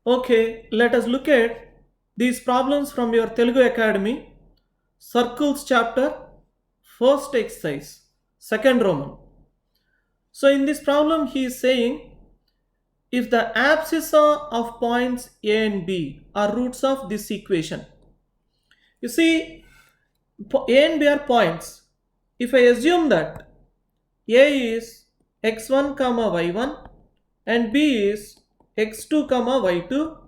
Okay, let us look at these problems from your Telugu Academy, Circles chapter, first exercise, second Roman. So in this problem he is saying if the abscissa of points A and B are roots of this equation. You see, A and B are points. If I assume that A is x1 comma y1 and B is x2 comma y2,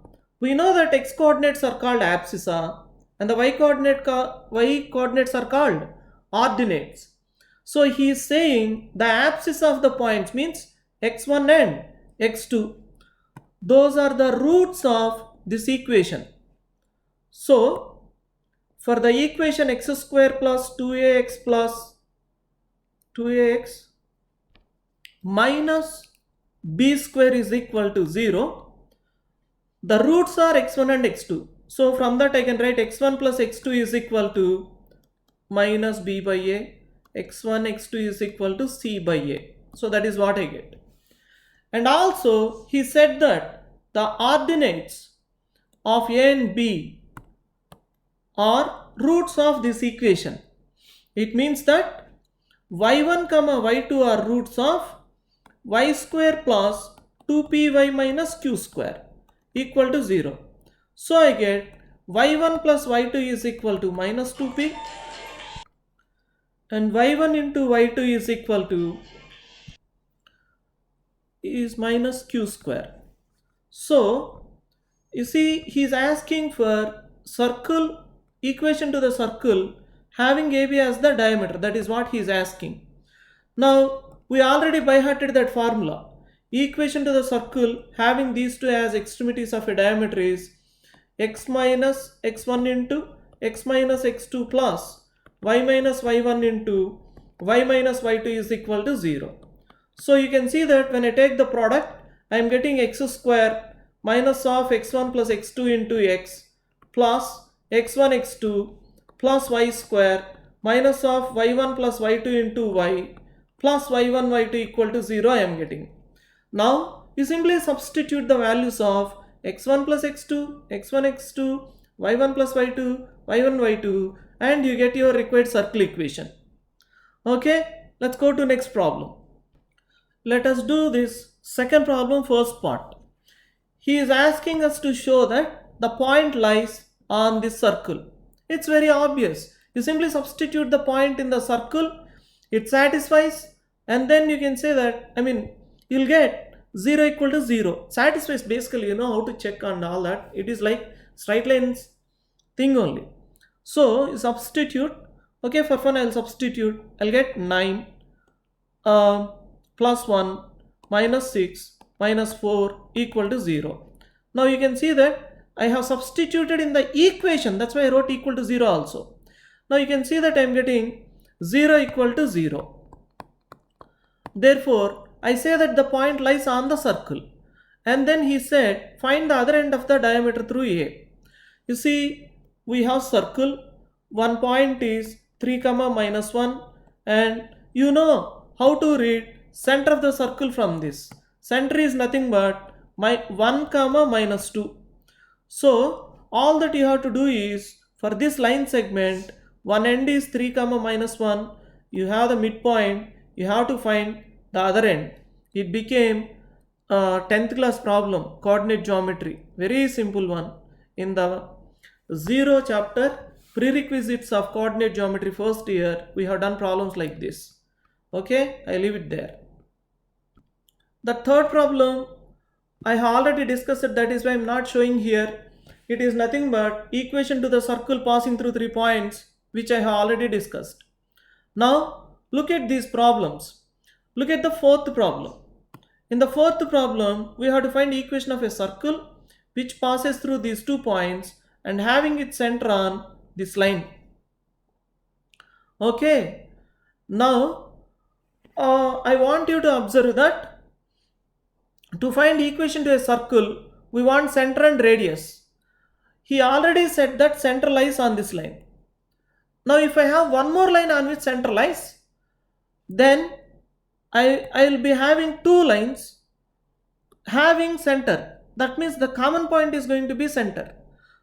we know that x coordinates are called abscissa and the y coordinates are called ordinates. So he is saying the abscissa of the points means x1 and x2. Those are the roots of this equation. So for the equation x square plus 2ax plus 2ax minus b square is equal to 0, the roots are x1 and x2. So from that I can write x1 plus x2 is equal to minus b by a, x1 x2 is equal to c by a. So that is what I get. And also he said that the ordinates of a and b are roots of this equation. It means that y1 comma y2 are roots of y square plus 2py minus q square equal to 0. So I get y1 plus y2 is equal to minus 2p and y1 into y2 is equal to is minus q square. So you see he is asking for circle equation to the circle having AB as the diameter. That is what he is asking. Now we already by hearted that formula. Equation to the circle having these two as extremities of a diameter is x minus x1 into x minus x2 plus y minus y1 into y minus y2 is equal to 0. So you can see that when I take the product, I am getting x square minus of x1 plus x2 into x plus x1 x2 plus y square minus of y1 plus y2 into y plus y1 y2 equal to 0 I am getting. Now you simply substitute the values of x1 plus x2, x1 x2, y1 plus y2, y1 y2 and you get your required circle equation. Okay, let's go to next problem. Let us do this second problem, first part. He is asking us to show that the point lies on this circle. It's very obvious. You simply substitute the point in the circle, it satisfies, and then you can say that, you'll get 0 equal to 0. Satisfies basically, you know how to check and all that. It is like straight lines thing only. So you substitute, okay, for fun I'll substitute, I'll get 9 plus 1 minus 6 minus 4 equal to 0. Now you can see that I have substituted in the equation, that's why I wrote equal to 0 also. Now you can see that I am getting 0 equal to 0. Therefore I say that the point lies on the circle. And then he said find the other end of the diameter through A. You see we have circle, one point is 3 comma minus 1 and you know how to read center of the circle from this. Center is nothing but 1 comma minus 2. So all that you have to do is for this line segment, one end is 3 comma minus 1. You have the midpoint, you have to find the other end. It became a 10th class problem, coordinate geometry, very simple one. In the 0 chapter, prerequisites of coordinate geometry first year, we have done problems like this. Okay, I leave it there. The third problem I have already discussed it, that is why I am not showing here. It is nothing but equation to the circle passing through 3 points which I have already discussed. Now look at these problems. Look at the fourth problem. In the fourth problem we have to find equation of a circle which passes through these 2 points and having its center on this line. Okay, now I want you to observe that to find equation to a circle, we want center and radius. He already said that center lies on this line. Now if I have one more line on which center lies, then I will be having 2 lines having center. that means the common point is going to be center.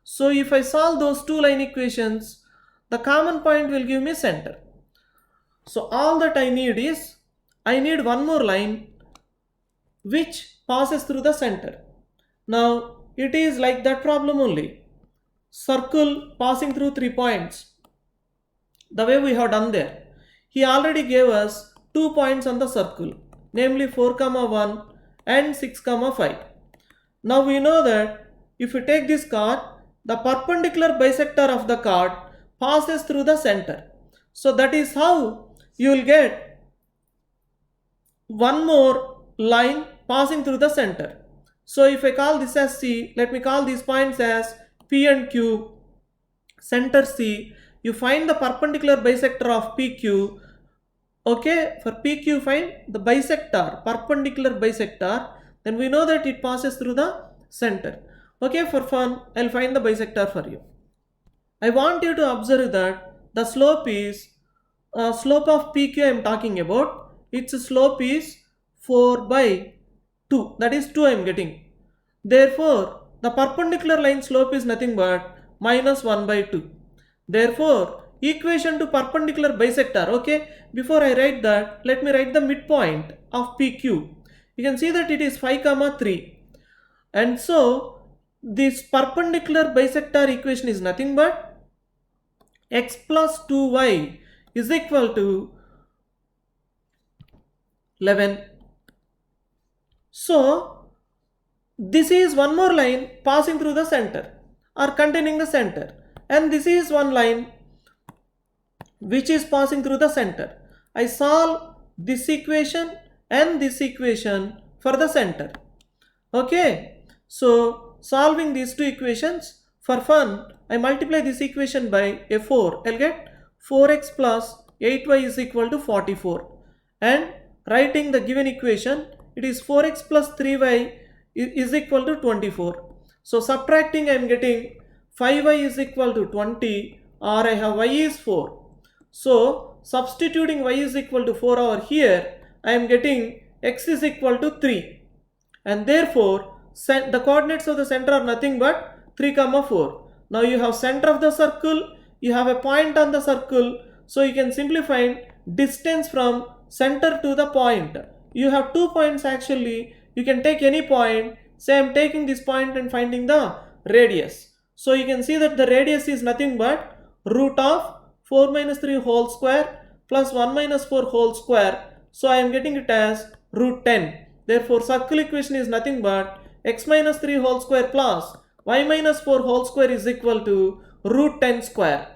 So if I solve those two line equations, the common point will give me center. So all that I need one more line which passes through the center. Now it is like that problem only. Circle passing through 3 points. The way we have done there. He already gave us 2 points on the circle, namely 4, 1 and 6, 5. Now we know that if you take this chord, the perpendicular bisector of the chord passes through the center. So that is how you will get one more line passing through the center. So if I call this as C, let me call these points as P and Q, center C. You find the perpendicular bisector of PQ. Okay, for PQ find the bisector, perpendicular bisector. Then we know that it passes through the center. Okay, for fun, I'll find the bisector for you. I want you to observe that the slope is, slope of PQ I am talking about, its slope is 4 by 2, that is 2 I am getting. Therefore, the perpendicular line slope is nothing but minus 1 by 2. Therefore, equation to perpendicular bisector, okay, before I write that, let me write the midpoint of PQ. You can see that it is 5, 3. And so, this perpendicular bisector equation is nothing but x plus 2y is equal to 11. So, this is one more line passing through the center or containing the center, and this is one line which is passing through the center. I solve this equation and this equation for the center. Okay, so solving these two equations, for fun, I multiply this equation by a 4. I'll get 4x plus 8y is equal to 44. And writing the given equation, it is 4x plus 3y is equal to 24. So subtracting, I am getting 5y is equal to 20, or I have y is 4. So substituting y is equal to 4 over here, I am getting x is equal to 3. And therefore, the coordinates of the center are nothing but 3, 4. Now you have center of the circle, you have a point on the circle, so you can simply find distance from center to the point. You have 2 points actually, you can take any point. Say I am taking this point and finding the radius. So you can see that the radius is nothing but root of 4 minus 3 whole square plus 1 minus 4 whole square. So I am getting it as root 10. Therefore circle equation is nothing but x minus 3 whole square plus y minus 4 whole square is equal to root 10 square.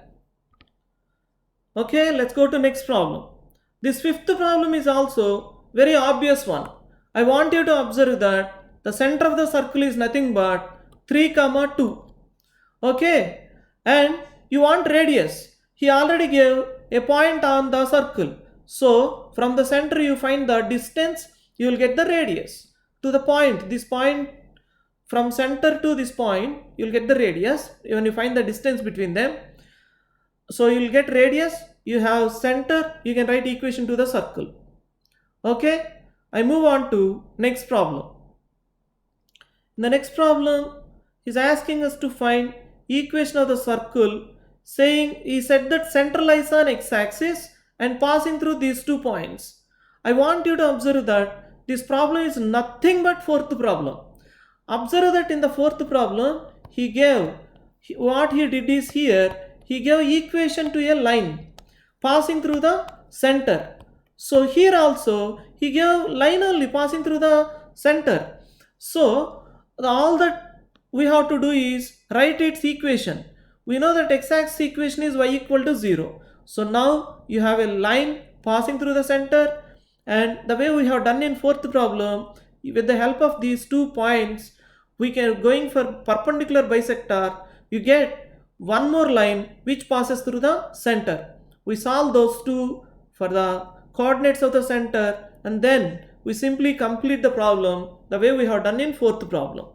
Okay, let's go to next problem. This fifth problem is also very obvious one. I want you to observe that the center of the circle is nothing but 3, 2. Okay, and you want radius. He already gave a point on the circle. So from the center you find the distance, you will get the radius. To the point, this point, from center to this point, you will get the radius when you find the distance between them. So you will get radius, you have center, you can write equation to the circle. Okay, I move on to next problem. In the next problem, he is asking us to find equation of the circle, saying he said that center lies on x-axis and passing through these 2 points. I want you to observe that this problem is nothing but fourth problem. Observe that in the fourth problem, what he did is here, he gave equation to a line passing through the center. So here also, he gave line only passing through the center. So all that we have to do is write its equation. We know that x-axis equation is y equal to 0. So now you have a line passing through the center, and the way we have done in fourth problem, with the help of these 2 points, we can going for perpendicular bisector, you get one more line which passes through the center. We solve those two for the coordinates of the center, and then we simply complete the problem the way we have done in fourth problem.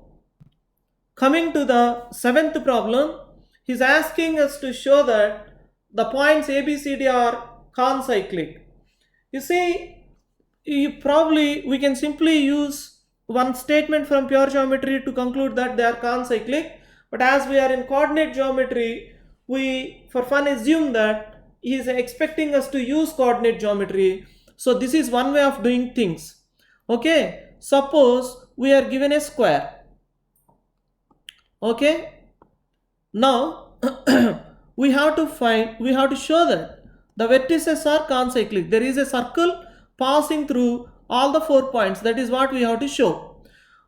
Coming to the seventh problem, he is asking us to show that the points A, B, C, D are concyclic. You see, we can simply use one statement from pure geometry to conclude that they are concyclic, but as we are in coordinate geometry, we for fun assume that he is expecting us to use coordinate geometry. So this is one way of doing things. Okay, suppose we are given a square. Okay, now we have to show that the vertices are concyclic. There is a circle passing through all the 4 points. That is what we have to show.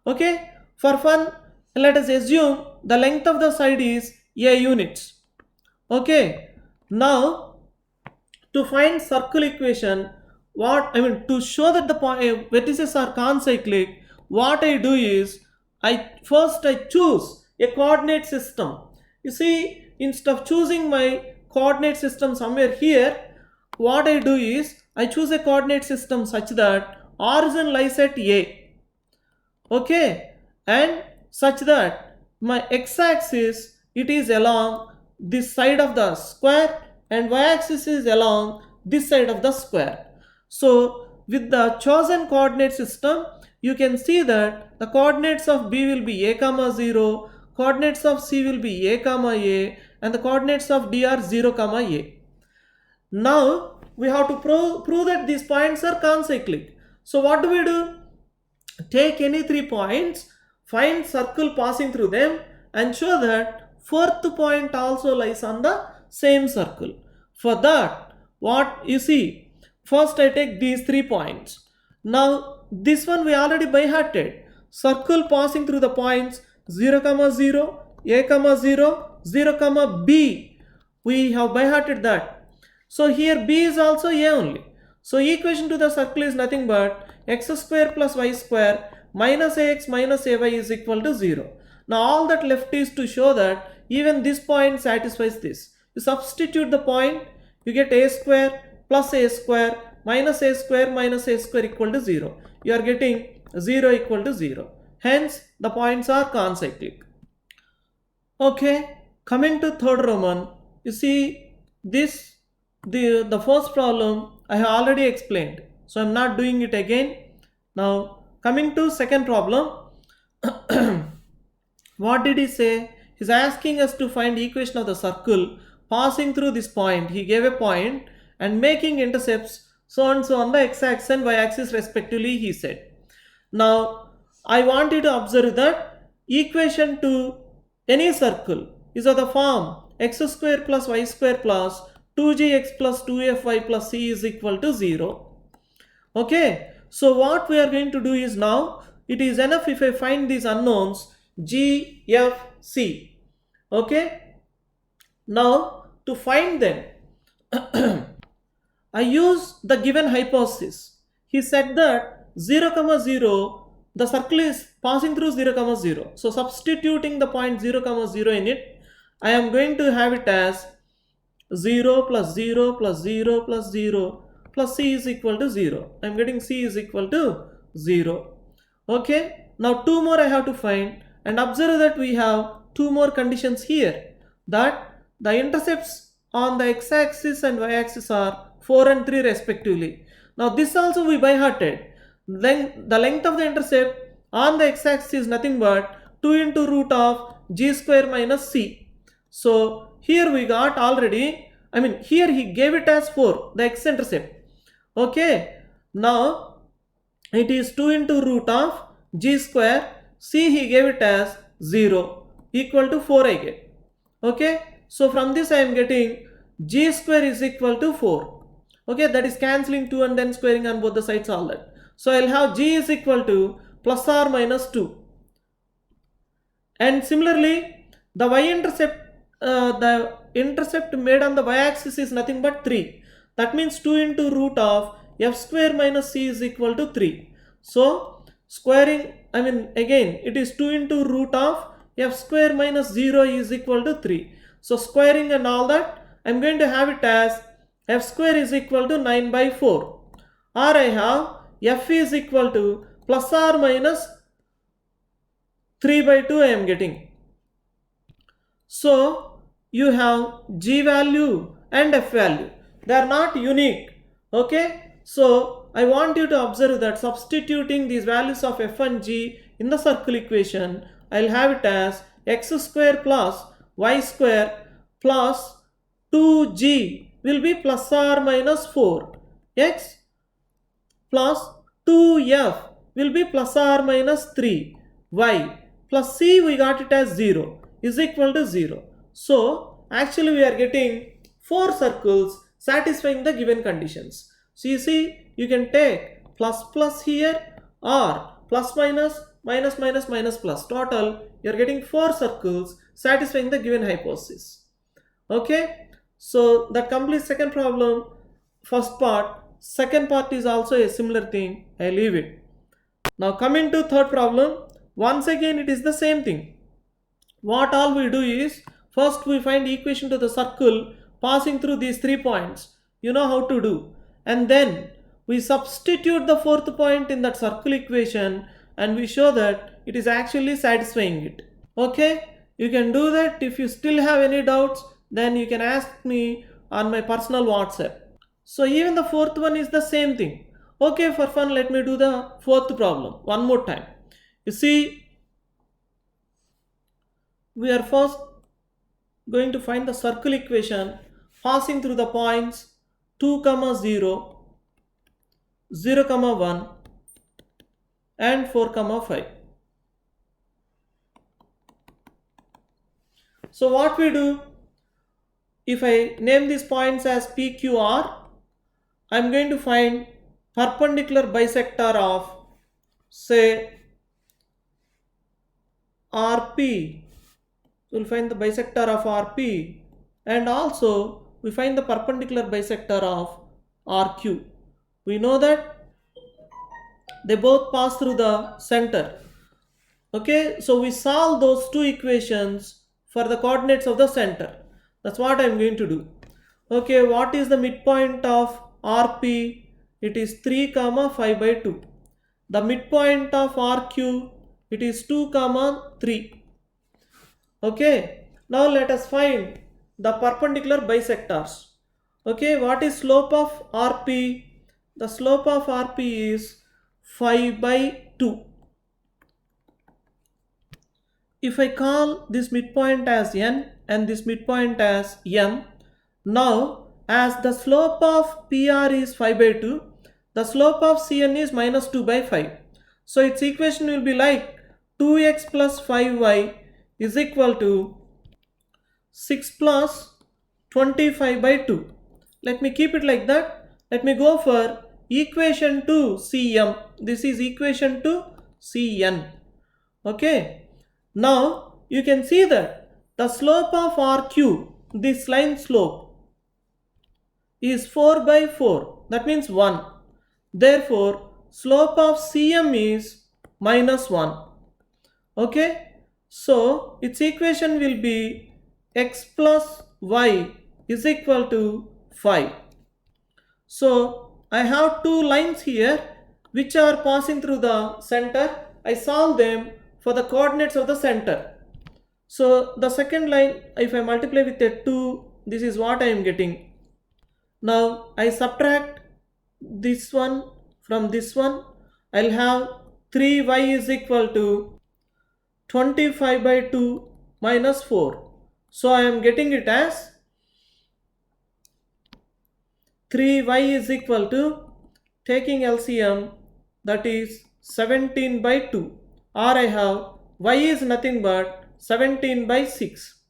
Okay, for fun, let us assume the length of the side is a units. Okay, now to find circle equation, to show that the vertices are concyclic, what I do is I choose a coordinate system. You see, instead of choosing my coordinate system somewhere here, what I do is I choose a coordinate system such that origin lies at A. Okay, and such that my x-axis, it is along this side of the square and y-axis is along this side of the square. So with the chosen coordinate system, you can see that the coordinates of B will be a comma 0, coordinates of C will be a comma a, and the coordinates of D are 0 comma a. Now we have to prove that these points are concyclic. So what do we do? Take any 3 points, find circle passing through them, and show that fourth point also lies on the same circle. For that, what you see, first I take these 3 points. Now this one we already by hearted. Circle passing through the points 0 comma 0, a comma 0, 0 comma b. We have by hearted that. So here b is also a only. So equation to the circle is nothing but x square plus y square minus ax minus ay is equal to 0. Now all that left is to show that even this point satisfies this. You substitute the point, you get a square plus a square minus a square minus a square equal to 0. You are getting 0 equal to 0. Hence the points are concyclic. Okay, coming to third Roman, you see this, the first problem I have already explained, so I am not doing it again. Now coming to second problem, what did he say? He is asking us to find equation of the circle passing through this point. He gave a point and making intercepts so and so on the x-axis and y-axis respectively, he said. Now I want you to observe that equation to any circle is of the form x square plus y square plus 2gx plus 2fy plus c is equal to 0. Okay, so what we are going to do is, now it is enough if I find these unknowns g, f, c. Okay, now to find them I use the given hypothesis. He said that 0 comma 0, the circle is passing through 0 comma 0. So substituting the point 0 comma 0 in it, I am going to have it as 0 plus 0 plus 0 plus 0 plus c is equal to 0. I am getting c is equal to 0. Okay, now 2 more I have to find, and observe that we have 2 more conditions here, that the intercepts on the x-axis and y-axis are 4 and 3 respectively. Now this also we by hearted. Then the length of the intercept on the x-axis is nothing but 2 into root of g square minus c. So here we got already, here he gave it as 4, the x-intercept. Okay, now it is 2 into root of g square, c he gave it as 0, equal to 4 I get. Okay, so from this I am getting g square is equal to 4. Okay, that is cancelling 2 and then squaring on both the sides, all that. So I will have g is equal to plus or minus 2. And similarly, the intercept made on the y-axis is nothing but 3. That means 2 into root of f square minus c is equal to 3. So squaring, again it is 2 into root of f square minus 0 is equal to 3. So squaring and all that, I am going to have it as f square is equal to 9 by 4. Or I have f is equal to plus or minus 3 by 2 I am getting. So you have g value and f value. They are not unique. Okay. So I want you to observe that substituting these values of f and g in the circle equation, I'll have it as x square plus y square plus 2g will be plus or minus 4. X plus 2f will be plus or minus 3. Y plus c we got it as 0 is equal to 0. So actually we are getting 4 circles satisfying the given conditions. So you see, you can take plus plus here or plus minus minus minus minus plus. Total you are getting 4 circles satisfying the given hypothesis. Okay, so that completes second problem, first part. Second part is also a similar thing. I leave it. Now coming to third problem, once again it is the same thing. What all we do is, first we find equation to the circle passing through these 3 points. You know how to do. And then we substitute the fourth point in that circle equation and we show that it is actually satisfying it. Okay, you can do that. If you still have any doubts, then you can ask me on my personal WhatsApp. So even the fourth one is the same thing. Okay, for fun, let me do the fourth problem one more time. You see, we are first going to find the circle equation passing through the points 2, 0, 0, 1 and 4, 5. So what we do, if I name these points as P, Q, R, I am going to find perpendicular bisector of, say, RP. We will find the bisector of RP, and also we find the perpendicular bisector of RQ. We know that they both pass through the center. Okay, so we solve those two equations for the coordinates of the center. That's what I am going to do. Okay, what is the midpoint of RP? It is 3, 5 by 2. The midpoint of RQ, it is 2, 3. Okay, now let us find the perpendicular bisectors. Okay, what is slope of RP? The slope of RP is 5 by 2. If I call this midpoint as N and this midpoint as M, now as the slope of PR is 5 by 2, the slope of CN is minus 2 by 5. So its equation will be like 2x plus 5y is equal to 6 plus 25 by 2. Let me keep it like that. Let me go for equation to CM. This is equation to CN. Okay. Now you can see that the slope of RQ, this line slope, is 4 by 4. That means 1. Therefore, slope of CM is minus 1. Okay. So its equation will be x plus y is equal to 5. So I have two lines here which are passing through the center. I solve them for the coordinates of the center. So the second line, if I multiply with a 2, this is what I am getting. Now I subtract this one from this one. I'll have 3y is equal to 25 by 2 minus 4. So I am getting it as 3y is equal to, taking LCM, that is 17 by 2, or I have y is nothing but 17 by 6.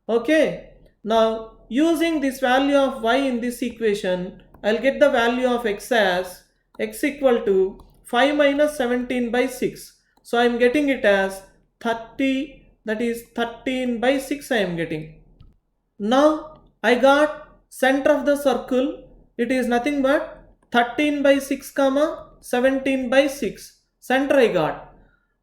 Okay, now using this value of y in this equation, I'll get the value of x as x equal to 5 minus 17 by 6. So I am getting it as 30, that is 13 by 6 I am getting. Now I got center of the circle, it is nothing but 13 by 6 comma 17 by 6. Center I got.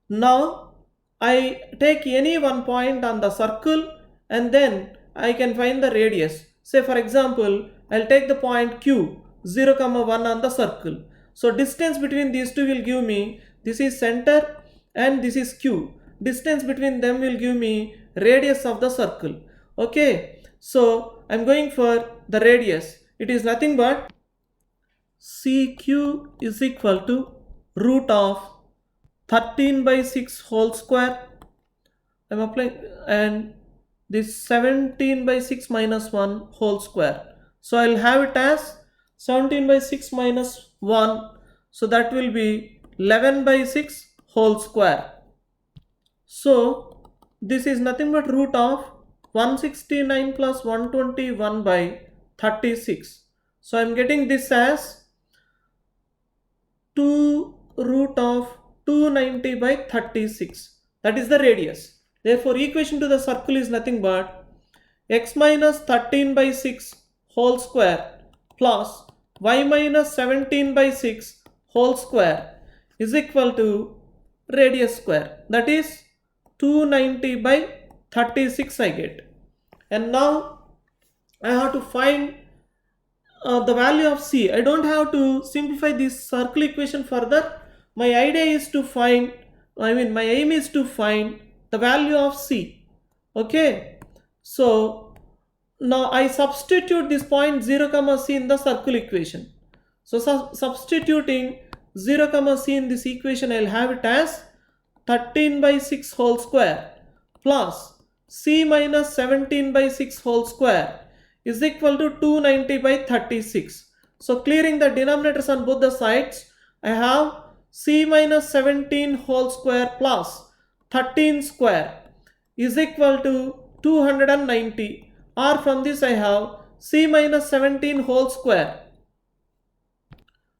Now I take any one point on the circle and then I can find the radius. Say for example, I'll take the point Q, 0, 1 on the circle. So distance between these two will give me, this is center and this is Q. Distance between them will give me radius of the circle. Okay, so I'm going for the radius. It is nothing but CQ is equal to root of 13 by 6 whole square. I'm applying, and this 17 by 6 minus 1 whole square. So I'll have it as 17 by 6 minus 1. So that will be 11 by 6 whole square. So this is nothing but root of 169 plus 121 by 36. So I'm getting this as 2 root of 290 by 36. That is the radius. Therefore, equation to the circle is nothing but x minus 13 by 6 whole square plus y minus 17 by 6 whole square is equal to radius square. That is 290 by 36 I get. And now I have to find the value of c. I don't have to simplify this circle equation further. My idea is to find, my aim is to find the value of c. Okay, so now I substitute this point 0 comma c in the circle equation. So substituting 0 comma c in this equation, I'll have it as 13 by 6 whole square plus c minus 17 by 6 whole square is equal to 290 by 36. So clearing the denominators on both the sides, I have c minus 17 whole square plus 13 square is equal to 290, or from this I have c minus 17 whole square.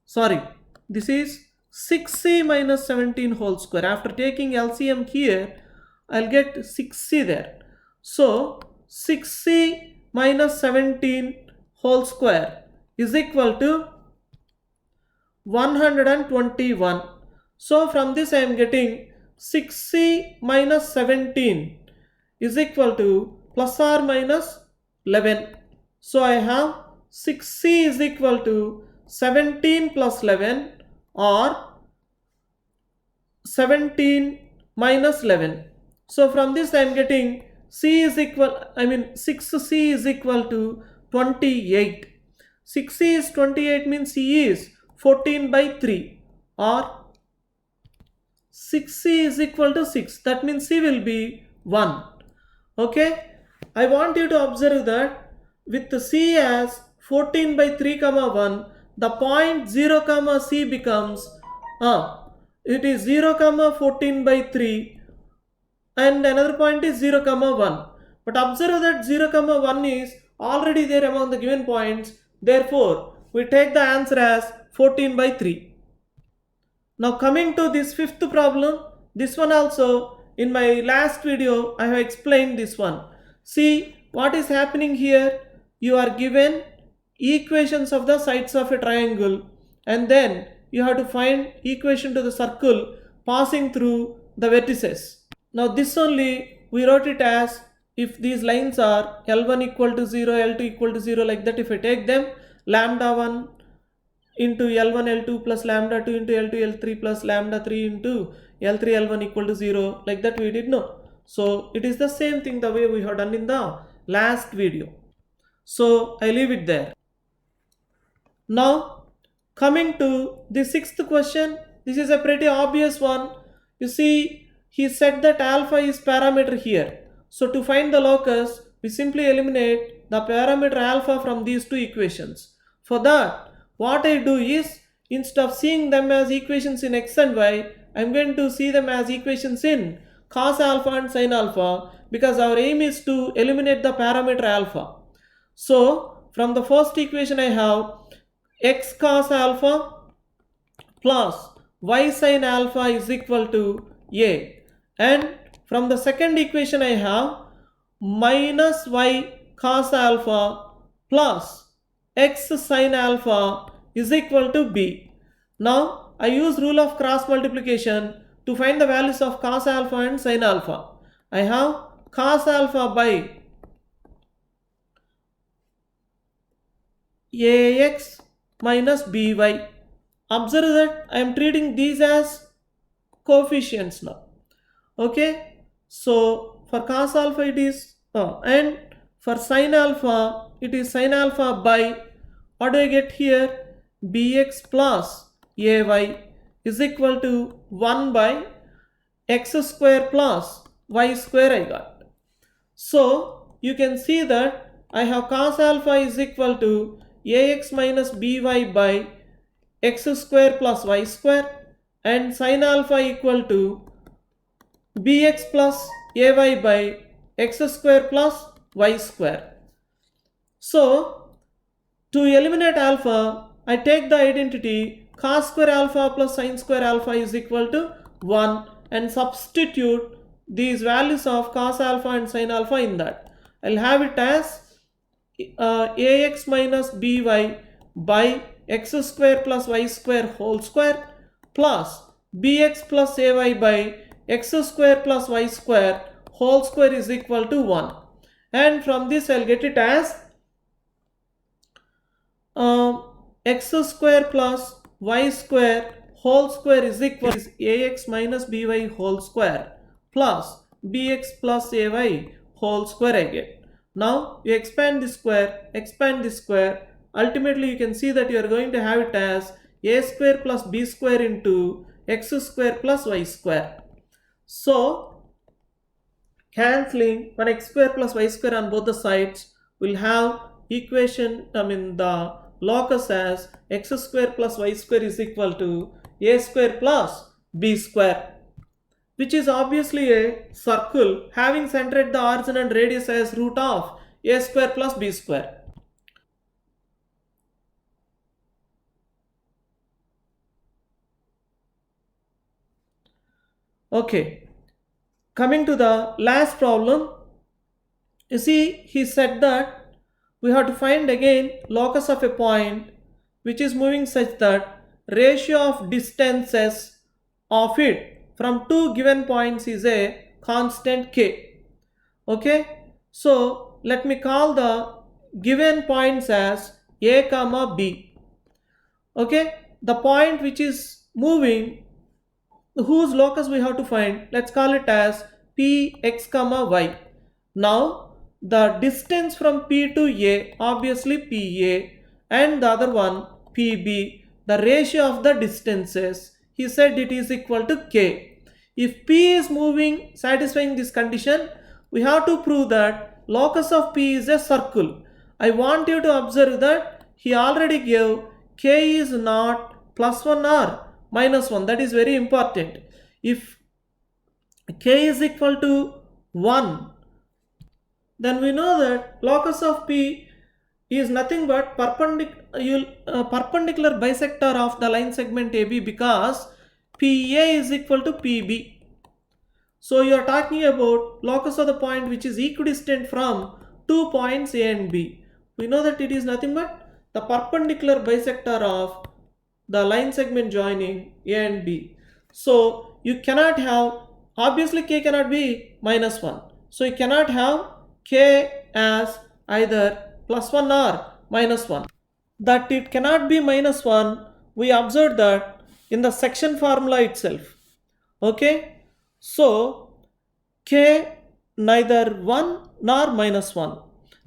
Sorry, this is 6c minus 17 whole square. After taking LCM here, I'll get 6c there. So 6c minus 17 whole square is equal to 121. So from this I am getting 6c minus 17 is equal to plus or minus 11. So I have 6c is equal to 17 plus 11 or 17 minus 11. So from this I am getting c is equal, 6c is equal to 28. 6c is 28 means c is 14 by 3, or 6c is equal to 6. That means c will be 1. Okay, I want you to observe that with the c as 14 by 3 comma 1, the point 0 comma c becomes it is 0 comma 14 by 3, and another point is 0 comma 1. But observe that 0 comma 1 is already there among the given points. Therefore, we take the answer as 14 by 3. Now coming to this fifth problem, this one also in my last video I have explained this one. See what is happening here. You are given equations of the sides of a triangle, and then you have to find equation to the circle passing through the vertices. Now this only we wrote it as, if these lines are L1 equal to 0, L2 equal to 0, like that, if I take them, lambda 1 into L1 L2 plus lambda 2 into L2 L3 plus lambda 3 into L3 L1 equal to 0, like that we did know. So it is the same thing the way we have done in the last video. So I leave it there. Now coming to the sixth question, this is a pretty obvious one. You see, he said that alpha is parameter here. So to find the locus, we simply eliminate the parameter alpha from these two equations. For that, what I do is, instead of seeing them as equations in x and y, I am going to see them as equations in cos alpha and sin alpha, because our aim is to eliminate the parameter alpha. So from the first equation I have x cos alpha plus y sin alpha is equal to a, and from the second equation I have minus y cos alpha plus x sin alpha is equal to b. Now I use rule of cross multiplication to find the values of cos alpha and sin alpha. I have cos alpha by ax minus by. Observe that I am treating these as coefficients now. Okay, so for cos alpha it is and for sin alpha it is sin alpha by, what do I get here, bx plus ay is equal to 1 by x square plus y square I got. So you can see that I have cos alpha is equal to ax minus by by x square plus y square, and sin alpha equal to bx plus ay by x square plus y square. So to eliminate alpha, I take the identity cos square alpha plus sin square alpha is equal to 1 and substitute these values of cos alpha and sin alpha in that. I'll have it as ax minus by by x square plus y square whole square plus bx plus ay by x square plus y square whole square is equal to 1. And from this I'll get it as x square plus y square whole square is equal to ax minus by whole square plus bx plus ay whole square I get. Now you expand this square, ultimately you can see that you are going to have it as a square plus b square into x square plus y square. So cancelling one x square plus y square on both the sides, will have equation, the locus as x square plus y square is equal to a square plus b square, which is obviously a circle having center at the origin and radius as root of a square plus b square. Okay, coming to the last problem, you see he said that we have to find again locus of a point which is moving such that ratio of distances of it from two given points is a constant k. Okay, so let me call the given points as a comma b. Okay, the point which is moving, whose locus we have to find, let's call it as p x comma y. Now the distance from p to a, obviously pa, and the other one pb, the ratio of the distances, he said it is equal to k. If p is moving satisfying this condition, we have to prove that locus of p is a circle. I want you to observe that he already gave k is not plus 1 or minus 1. That is very important. If k is equal to 1, then we know that locus of p is nothing but perpendicular bisector of the line segment AB, because PA is equal to PB. So you are talking about locus of the point which is equidistant from 2 points A and B. We know that it is nothing but the perpendicular bisector of the line segment joining A and B. So you cannot have, obviously k cannot be minus 1. So you cannot have k as either plus 1 or minus 1. That it cannot be minus 1, we observed that in the section formula itself. Okay, so k neither 1 nor minus 1.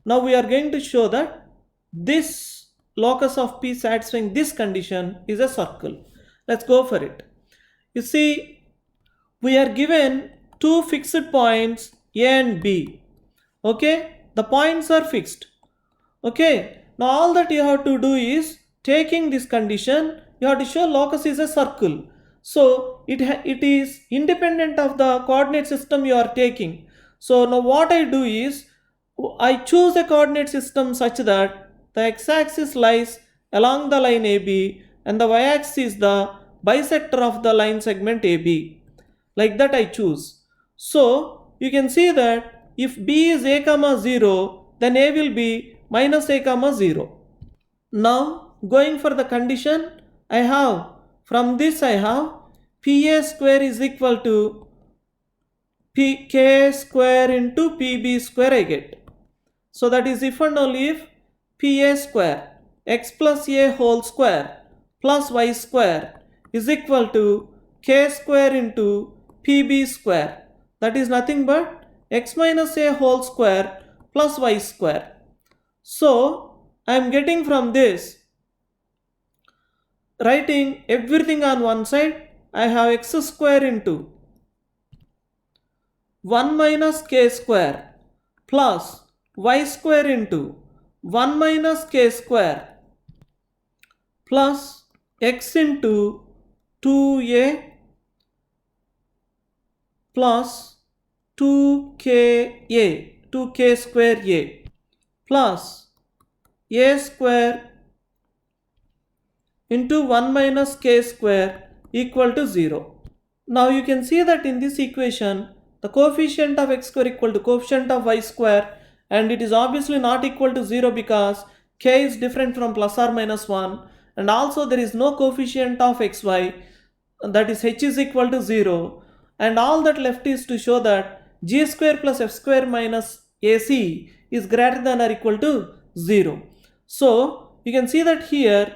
Now we are going to show that this locus of p satisfying this condition is a circle. Let's go for it. You see, we are given two fixed points A and B. Okay, the points are fixed. Okay, now all that you have to do is, taking this condition, you have to show locus is a circle. So it is independent of the coordinate system you are taking. So now what I do is, I choose a coordinate system such that the x-axis lies along the line AB and the y-axis is the bisector of the line segment AB. Like that I choose. So you can see that if B is a comma 0, then A will be minus a comma 0. Now going for the condition, I have, from this I have PA square is equal to PK square into PB square I get. So that is if and only if PA square x plus a whole square plus y square is equal to k square into PB square. That is nothing but x minus a whole square plus y square. So I am getting from this writing everything on one side, I have x square into 1 minus k square plus y square into 1 minus k square plus x into 2a plus 2k square a plus a square into 1 minus k square equal to 0. Now you can see that in this equation the coefficient of x square equal to coefficient of y square, and it is obviously not equal to 0 because k is different from plus or minus 1, and also there is no coefficient of xy, that is h is equal to 0, and all that left is to show that g square plus f square minus ac is greater than or equal to 0. So you can see that here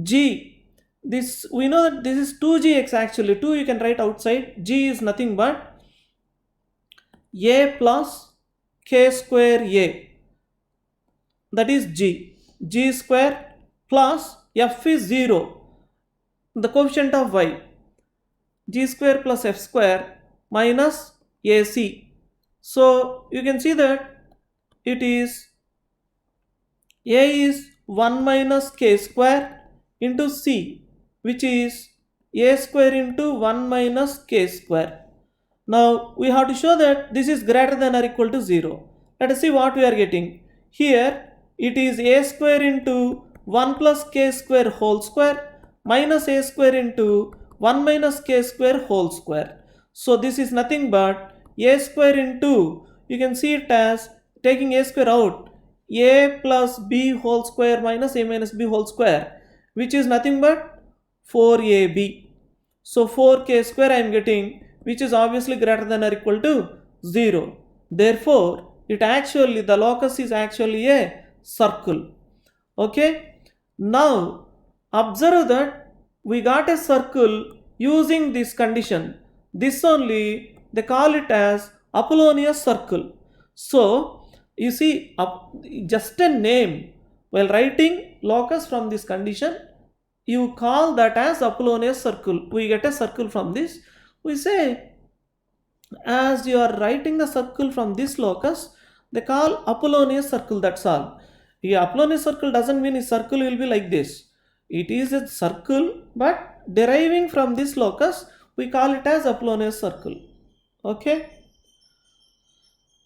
g, this we know that this is 2gx, actually 2 you can write outside, g is nothing but a plus k square a, that is g square plus f is 0, the coefficient of y, g square plus f square minus ac. So you can see that it is a is 1 minus k square into c, which is a square into 1 minus k square. Now we have to show that this is greater than or equal to 0. Let us see what we are getting. Here it is a square into 1 plus k square whole square minus a square into 1 minus k square whole square. So this is nothing but a square into, you can see it as taking a square out, a plus b whole square minus a minus b whole square, which is nothing but 4ab. So 4k square I am getting, which is obviously greater than or equal to 0. Therefore, the locus is actually a circle. Okay. Now, observe that we got a circle using this condition. This only they call it as Apollonius circle. So, you see, just a name. While writing locus from this condition, you call that as Apollonius circle. We get a circle from this. We say, as you are writing the circle from this locus, they call Apollonius circle, that's all. The Apollonius circle doesn't mean a circle will be like this. It is a circle, but deriving from this locus, we call it as Apollonius circle. Okay.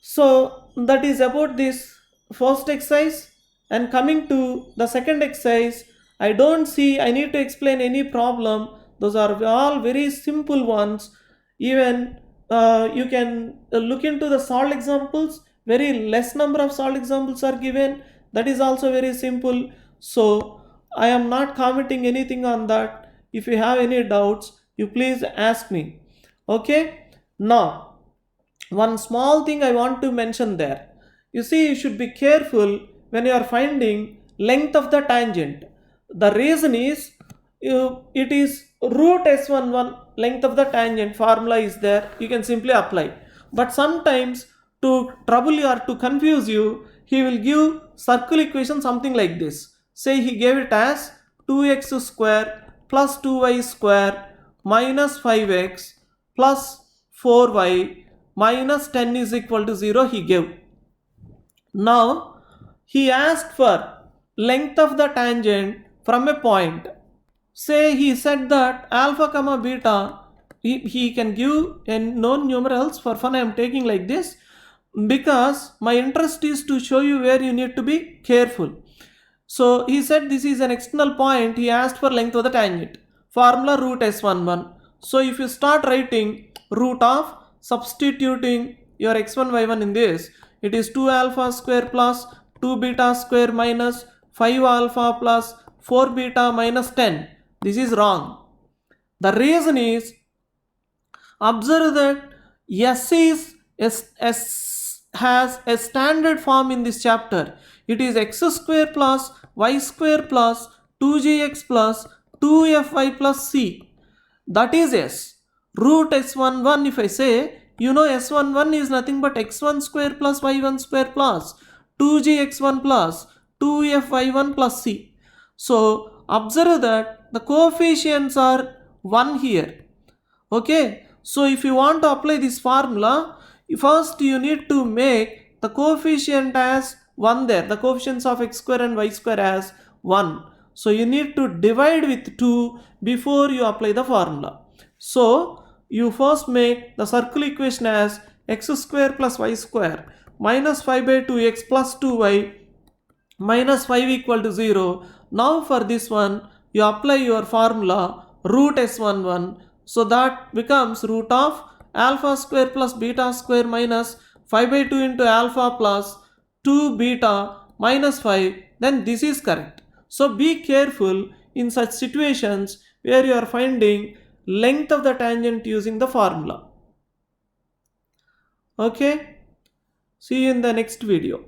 So that is about this first exercise, and coming to the second exercise, I don't see I need to explain any problem. Those are all very simple ones. Even you can look into the solved examples. Very less number of solved examples are given. That is also very simple. So I am not commenting anything on that. If you have any doubts, you please ask me. Okay. Now, one small thing I want to mention there. You see, you should be careful when you are finding length of the tangent. The reason is it is root s11 length of the tangent formula is there, you can simply apply. But sometimes to trouble you or to confuse you, he will give circle equation something like this. Say he gave it as 2x square plus 2y square minus 5x plus 4y minus 10 is equal to 0 he gave. Now he asked for length of the tangent from a point. Say he said that alpha comma beta, he can give known numerals. For fun I am taking like this because my interest is to show you where you need to be careful. So he said this is an external point, he asked for length of the tangent. Formula root s11. So if you start writing root of, substituting your x1 y1 in this, it is 2 alpha square plus 2 beta square minus 5 alpha plus 4 beta minus 10. This is wrong. The reason is, observe that S has a standard form in this chapter. It is x square plus y square plus 2gx plus 2fy plus c. That is S. Root s11, if I say, you know s11 is nothing but x1 square plus y1 square plus 2gx1 plus 2fy1 plus c. So observe that the coefficients are 1 here. Okay, so if you want to apply this formula, first you need to make the coefficient as 1 there, the coefficients of x square and y square as 1. So you need to divide with 2 before you apply the formula. So you first make the circle equation as x square plus y square minus 5 by 2x plus 2y minus 5 equal to 0. Now for this one, you apply your formula root s11. So that becomes root of alpha square plus beta square minus 5 by 2 into alpha plus 2 beta minus 5. Then this is correct. So be careful in such situations where you are finding length of the tangent using the formula. Okay. See you in the next video.